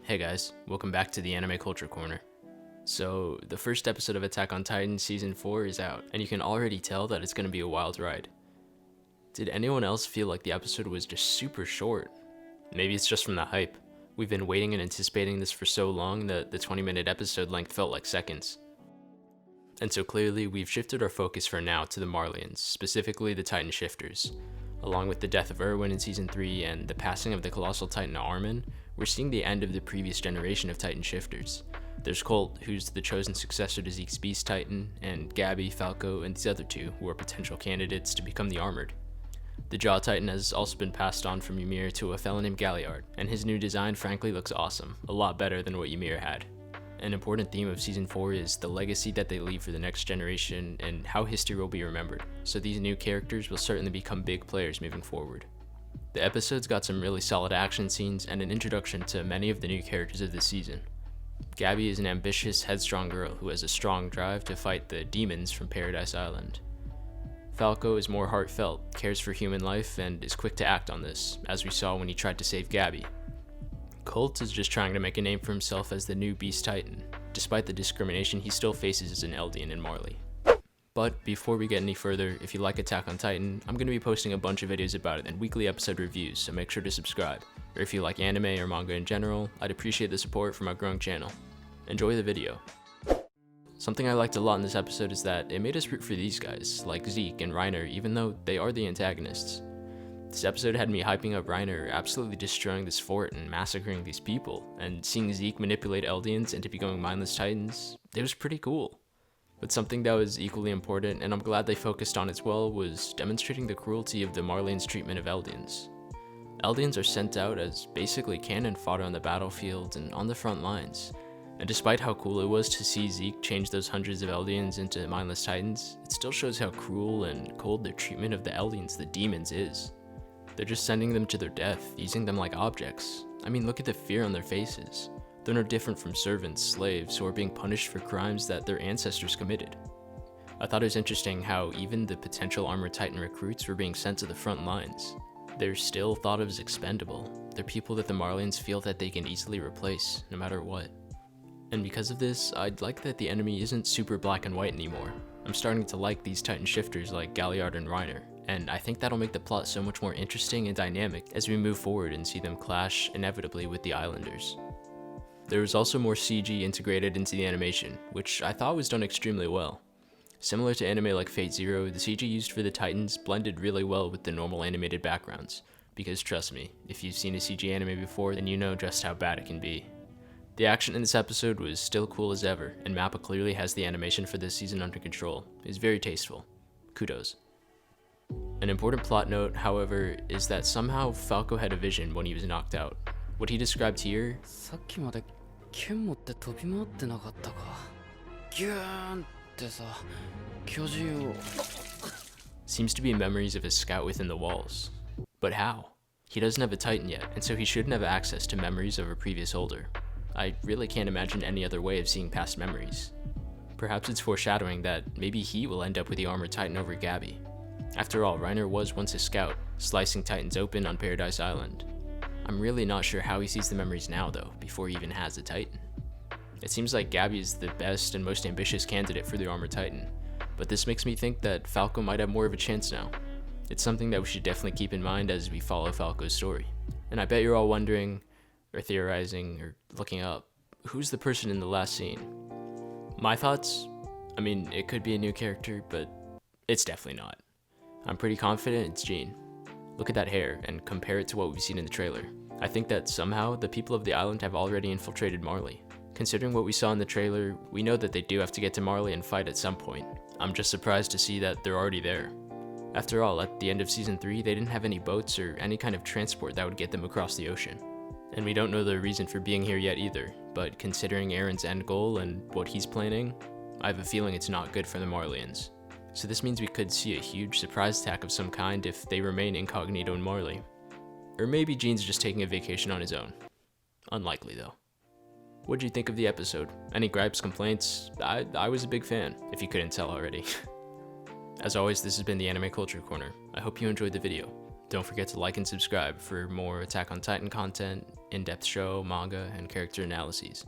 Hey guys, welcome back to the Anime Culture Corner. So, the first episode of Attack on Titan Season 4 is out, and you can already tell that it's going to be a wild ride. Did anyone else feel like the episode was just super short? Maybe it's just from the hype. We've been waiting and anticipating this for so long that the 20-minute episode length felt like seconds. And so clearly, we've shifted our focus for now to the Marleyans, specifically the Titan Shifters. Along with the death of Erwin in Season 3 and the passing of the colossal Titan Armin, we're seeing the end of the previous generation of Titan Shifters. There's Colt, who's the chosen successor to Zeke's Beast Titan, and Gabby, Falco, and these other two, who are potential candidates to become the Armored. The Jaw Titan has also been passed on from Ymir to a fellow named Galliard, and his new design frankly looks awesome, a lot better than what Ymir had. An important theme of Season 4 is the legacy that they leave for the next generation and how history will be remembered, so these new characters will certainly become big players moving forward. The episode's got some really solid action scenes and an introduction to many of the new characters of this season. Gabby is an ambitious, headstrong girl who has a strong drive to fight the demons from Paradise Island. Falco is more heartfelt, cares for human life, and is quick to act on this, as we saw when he tried to save Gabby. Colt is just trying to make a name for himself as the new Beast Titan, despite the discrimination he still faces as an Eldian in Marley. But before we get any further, if you like Attack on Titan, I'm going to be posting a bunch of videos about it and weekly episode reviews, so make sure to subscribe. Or if you like anime or manga in general, I'd appreciate the support from our growing channel. Enjoy the video. Something I liked a lot in this episode is that it made us root for these guys, like Zeke and Reiner, even though they are the antagonists. This episode had me hyping up Reiner absolutely destroying this fort and massacring these people, and seeing Zeke manipulate Eldians into becoming mindless Titans, it was pretty cool. But something that was equally important, and I'm glad they focused on as well, was demonstrating the cruelty of the Marleyans' treatment of Eldians. Eldians are sent out as basically cannon fodder on the battlefield and on the front lines. And despite how cool it was to see Zeke change those hundreds of Eldians into mindless Titans, it still shows how cruel and cold their treatment of the Eldians, the demons, is. They're just sending them to their death, using them like objects. I mean, look at the fear on their faces. They're no different from servants, slaves, who are being punished for crimes that their ancestors committed. I thought it was interesting how even the potential Armored Titan recruits were being sent to the front lines. They're still thought of as expendable. They're people that the Marleyans feel that they can easily replace, no matter what. And because of this, I'd like that the enemy isn't super black and white anymore. I'm starting to like these Titan shifters like Galliard and Reiner, and I think that'll make the plot so much more interesting and dynamic as we move forward and see them clash inevitably with the Islanders. There was also more CG integrated into the animation, which I thought was done extremely well. Similar to anime like Fate Zero, the CG used for the Titans blended really well with the normal animated backgrounds, because trust me, if you've seen a CG anime before, then you know just how bad it can be. The action in this episode was still cool as ever, and Mappa clearly has the animation for this season under control. It's very tasteful. Kudos. An important plot note, however, is that somehow Falco had a vision when he was knocked out. What he described here seems to be memories of his scout within the walls. But how? He doesn't have a Titan yet, and so he shouldn't have access to memories of a previous holder. I really can't imagine any other way of seeing past memories. Perhaps it's foreshadowing that maybe he will end up with the Armored Titan over Gabby. After all, Reiner was once a scout, slicing Titans open on Paradise Island. I'm really not sure how he sees the memories now though, before he even has a Titan. It seems like Gabby is the best and most ambitious candidate for the Armored Titan, but this makes me think that Falco might have more of a chance now. It's something that we should definitely keep in mind as we follow Falco's story. And I bet you're all wondering, or theorizing, or looking up, who's the person in the last scene? My thoughts? I mean, it could be a new character, but it's definitely not. I'm pretty confident it's Jean. Look at that hair, and compare it to what we've seen in the trailer. I think that somehow the people of the island have already infiltrated Marley. Considering what we saw in the trailer, we know that they do have to get to Marley and fight at some point. I'm just surprised to see that they're already there. After all, at the end of Season 3, they didn't have any boats or any kind of transport that would get them across the ocean. And we don't know the reason for being here yet either, but considering Aaron's end goal and what he's planning, I have a feeling it's not good for the Marleyans. So this means we could see a huge surprise attack of some kind if they remain incognito in Marley. Or maybe Jean's just taking a vacation on his own. Unlikely though. What'd you think of the episode? Any gripes, complaints? I was a big fan, if you couldn't tell already. As always, this has been the Anime Culture Corner. I hope you enjoyed the video. Don't forget to like and subscribe for more Attack on Titan content, in-depth show, manga, and character analyses.